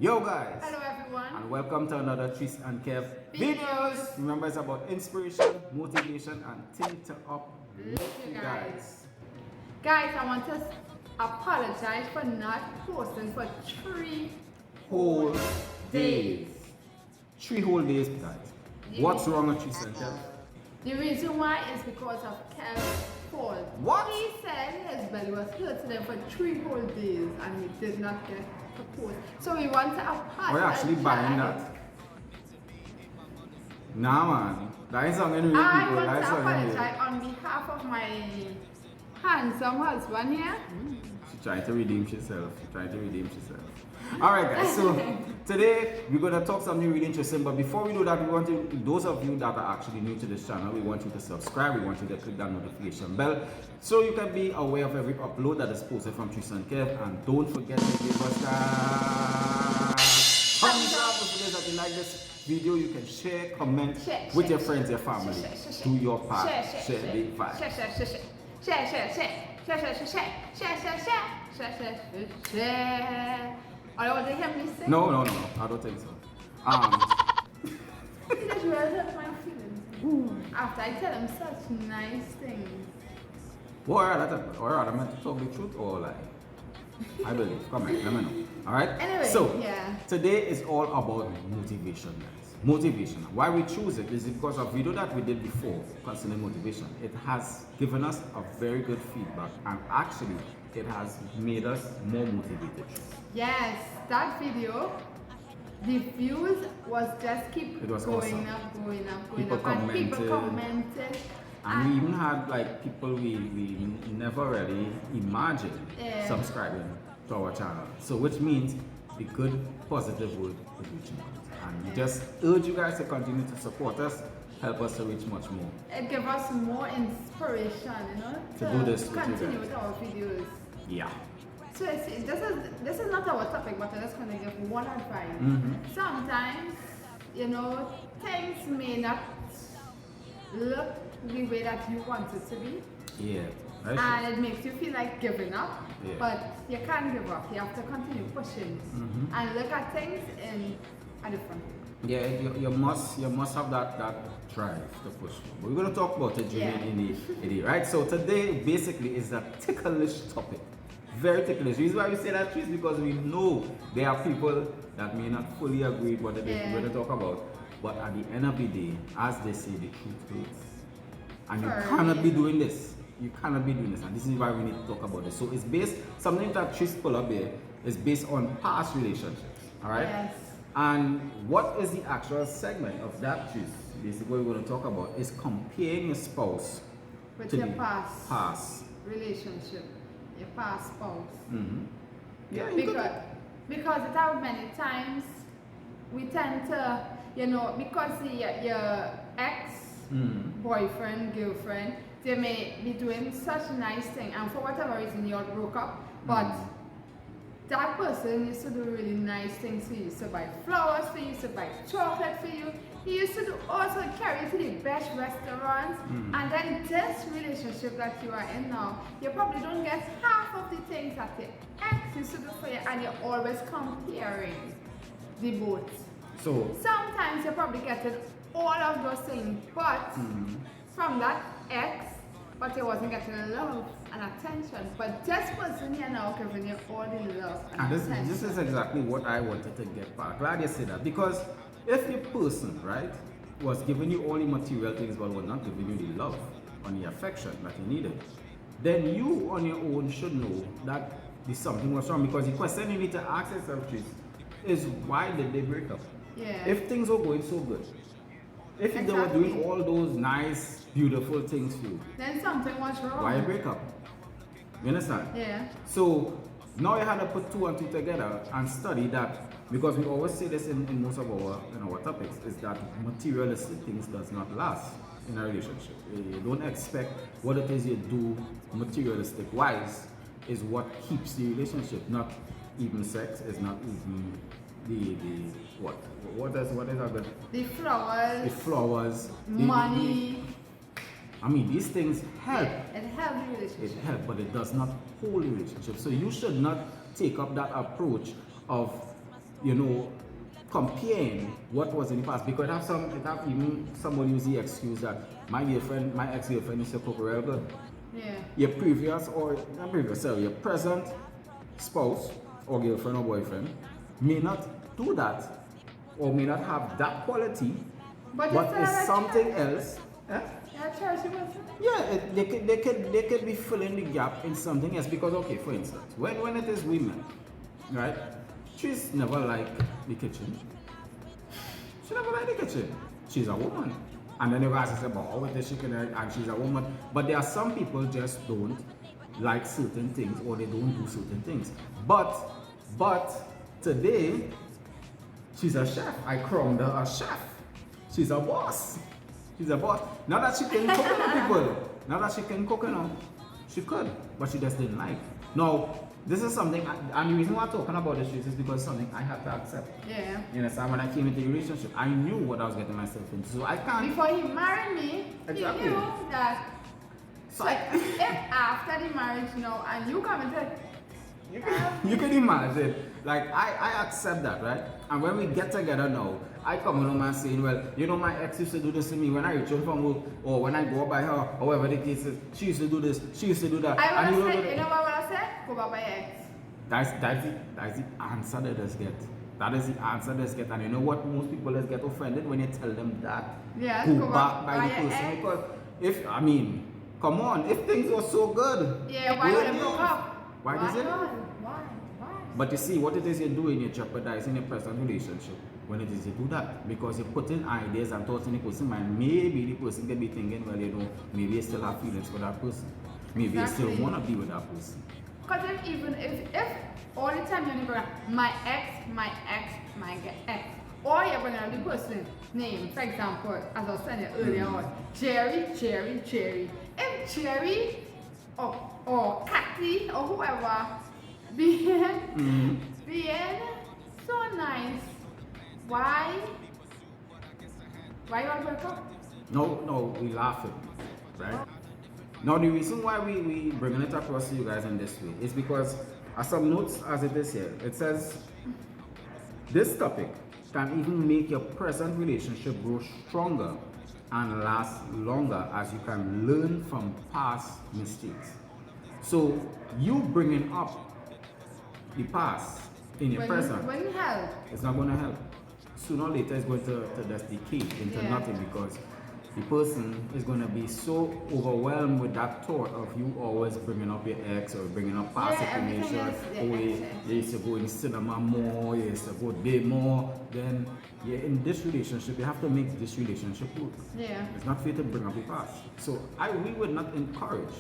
Yo guys! Hello everyone! And welcome to another Tris and Kev videos. Remember, it's about inspiration, motivation, and things to uplift you guys. Guys, I want to apologize for not posting for 3 whole days. 3 whole days, guys. What's wrong with Tris and Kev? The reason why is because of Kev's fault. What? He said his belly was hurting him for 3 whole days and he did not get to post. So we want to apologize. Are you actually buying that? Nah man. That is something real I people. want That to is something real. apologize on behalf of my handsome husband here. She's trying to redeem herself. Alright guys, so today we're going to talk something really interesting, but before we do that, we want to, those of you that are actually new to this channel, we want you to subscribe, we want you to click that notification bell so you can be aware of every upload that is posted from Tris and Kev, and don't forget to give us that thumbs up. If you like this video, you can share, comment with your friends, your family. Do your part. Share the vibe. Share. I don't want to hear me sing. No, I don't think so. He just really hurt my feelings. After I tell him such nice things. Or rather meant to talk the truth or lie? I believe. Comment, let me know. Alright? Anyway, so, yeah. Today is all about motivation, guys. Motivation. Why we choose it is because of video that we did before concerning motivation. It has given us a very good feedback, and actually it has made us more motivated. Yes, that video, the views was just keep It was going awesome. up. People And people commented. And we even had like people we never really imagined subscribing to our channel. So which means the good positive word is reaching out. And we just urge you guys to continue to support us, help us to reach much more. It gave us more inspiration, To do this with you continue guys. with our videos. Yeah. So this is not our topic, but I'm just going to give one advice. Sometimes, things may not look the way that you want it to be. Yeah. And it makes you feel like giving up. Yeah. But you can't give up. You have to continue pushing and look at things in a different way. Yeah, you must have that drive to push. But we're gonna talk about it during in the right. So today basically is a ticklish topic. Very ticklish. The reason why we say that is because we know there are people that may not fully agree with what it is we're going to talk about. But at the end of the day, as they say, the truth hurts. And you cannot be doing this. You cannot be doing this. And this is why we need to talk about this. So it's based, something that Tris pull up here is based on past relationships. Alright? Yes. And what is the actual segment of that Tris? Basically what we're going to talk about is comparing your spouse With to your the past relationship, your past spouse. Yeah, Because it have many times we tend to, because your ex boyfriend, girlfriend, they may be doing such a nice thing, and for whatever reason you all broke up, but that person used to do really nice things for you. He used to buy flowers for you, he used to buy chocolate for you. He used to also carry you to the best restaurants. And then this relationship that you are in now, you probably don't get half of the things that your ex used to do for you, and you're always comparing the both. So Sometimes you're probably getting all of those things, but from that ex, but you wasn't getting love and attention. But this person here now giving you all the love and attention. This is exactly what I wanted to get back. Glad you said that, because if the person, right, was giving you all the material things but was not giving you the love and the affection that you needed, then you on your own should know that there's something was wrong. Because the question you need to ask yourself is, why did they break up? Yeah. If things were going so good, if they were doing all those nice, beautiful things for you, then something was wrong. why break up? You understand? Yeah. So now you had to put 2 and 2 together and study that, because we always say this in most of our topics, is that materialistic things does not last in a relationship. You don't expect what it is you do materialistic wise is what keeps the relationship. Not even sex, is not even the what is a good, the flowers, money. I mean, these things help. It helps the relationship. It helps, but it does not hold the relationship. So you should not take up that approach of you know, comparing what was in the past, because it have even somebody use the excuse that my ex-girlfriend used to cook real good. Yeah. Your previous or not previous, sorry, your present spouse or girlfriend or boyfriend may not do that or may not have that quality, But but it's it's not a something choice. else. Eh? Yeah, church, you want to- Yeah, they could be filling the gap in something else because okay, for instance, when it is women, right? She's never liked the kitchen. She never liked the kitchen. She's a woman. And then you guys say about oh, the chicken and she's a woman. But there are some people just don't like certain things or they don't do certain things. But today she's a chef. I crowned her a chef. She's a boss. She's a boss. Not that she can cook on people. Not that she can cook, you know. She could, but she just didn't like. Now, this is something, and the reason why I'm talking about this is because it's something I had to accept. Yeah. You understand? When I came into the relationship, I knew what I was getting myself into. So I can't. Before he married me, Exactly. he knew that. So Like, if after the marriage, you know, and you come and say, you can imagine. Like, I accept that, right? And when we get together now, I come home and saying, well, you know, my ex used to do this to me when I return from work, or when I go by her, or whatever the case is. She used to do this, she used to do that. I And want to say, you know what I want to say? Go back my ex. That's the answer they just get. That is the answer they just get. And you know what? Most people just get offended when you tell them that. Yes, Go go back back by by the your person. ex. Because if, I mean, come on, if things were so good. Yeah, why would they leave? broke up? Why does it? Why? But you see, what it is you're doing, you're jeopardizing your present relationship when it is you do that. Because you're putting ideas and thoughts in the person's mind. Maybe the person can be thinking, well, you know, maybe you still have feelings for that person. Maybe you still Exactly. want to be with that person. Because if all the time you're bring my ex, or you're bringing up the person name, for example, as I was saying earlier on, Jerry. If Jerry or Kathy or whoever being so nice, why you want to break up? No, we laughing, right? Now the reason why we bringing it across to you guys in this way is because as some notes as it is here, it says this topic can even make your present relationship grow stronger and last longer as you can learn from past mistakes. So you bringing up the past in your present, When you help. it's not going to help. Sooner or later, it's going to just decay into Yeah. nothing because the person is going to be so overwhelmed with that thought of you always bringing up your ex or bringing up past Yeah, everything information. else, yeah, Oh, ex. you used to go in cinema more, you used to go there more. Then, yeah, in this relationship, you have to make this relationship work. Yeah. It's not fair to bring up the past. So we would not encourage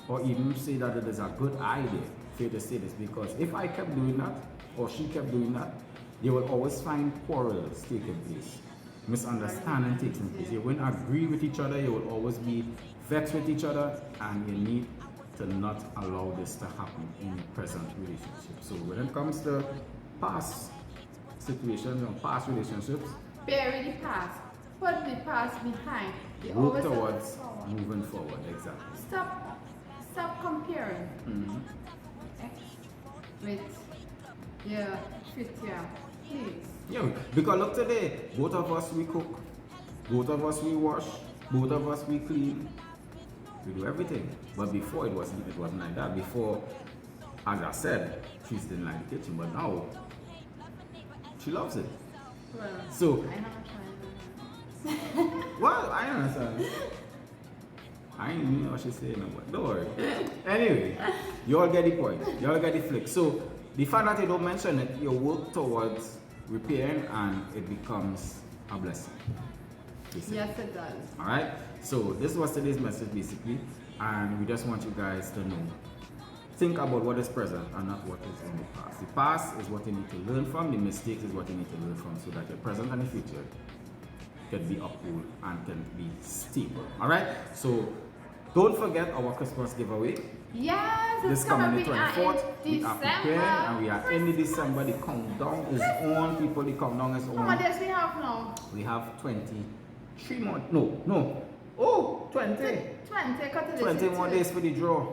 or even say that it is a good idea for you to say this because if I kept doing that or she kept doing that, you will always find quarrels taking place, misunderstanding taking place. You won't agree with each other, you will always be vexed with each other, and you need to not allow this to happen in your present relationship. So when it comes to past situations or past relationships, Bury the past. Put the past behind. You work always have to towards forward. moving forward. Exactly. Stop comparing with your future. Please. Yeah, because look today, both of us we cook, both of us we wash, both of us we clean, we do everything. But before it wasn't like that. Before, as I said, she didn't like the kitchen, but now she loves it. Well, So, I haven't tried that. well, I understand. I ain't know what she's saying, no, but don't worry. Anyway, you all get the point. You all get the flick. So, the fact that you don't mention it, you work towards repairing and it becomes a blessing. Basically. Yes, it does. Alright? So, this was today's message basically, and we just want you guys to know. Think about what is present and not what is in the past. The past is what you need to learn from, the mistakes is what you need to learn from so that your present and the future can be upheld and can be stable. Alright? So, don't forget our Christmas giveaway. Yes, This it's coming the we are 24th, in we are preparing and we are in the December. The countdown is on, people. The countdown is How many on. days we have now? We have 23 more. No. Oh, 20. 20, cut to 20 more days for the draw.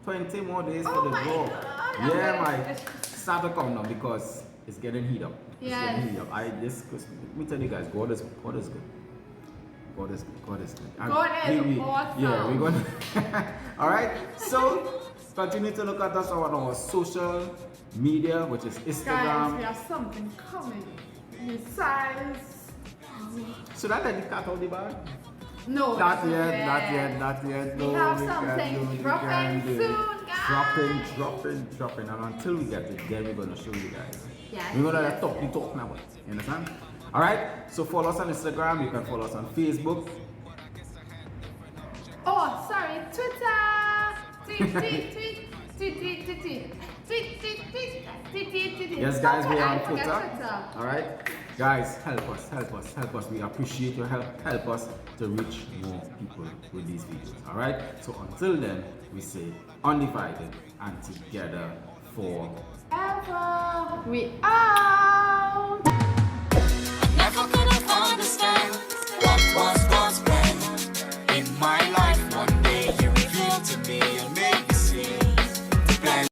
20 more days for Oh the my draw. God, Yeah, I'm my. ready. Start the countdown because it's getting heat up. Yes. Let me tell you guys, God is good. God is good. God is good. God is good. And God is awesome. Yeah, we're gonna. All right. So continue to look at us on our social media, which is Guys, Instagram. we have something coming. Besides. Should I let the cat out of the bag? No. Not it's yet, okay. not yet, not yet. We No, have we can't something do it, we dropping can't do it. soon, guys. Dropping. And until we get it, then we're gonna show you guys. Yes, We're gonna yes, talk now. You understand? Alright, so follow us on Instagram, you can follow us on Facebook. Oh, sorry, Twitter. Tweet. Yes guys, we are on I forgot Twitter. Alright? Guys, help us. We appreciate your help. Help us to reach more people with these videos. Alright? So until then, we say undivided and together forever. We out.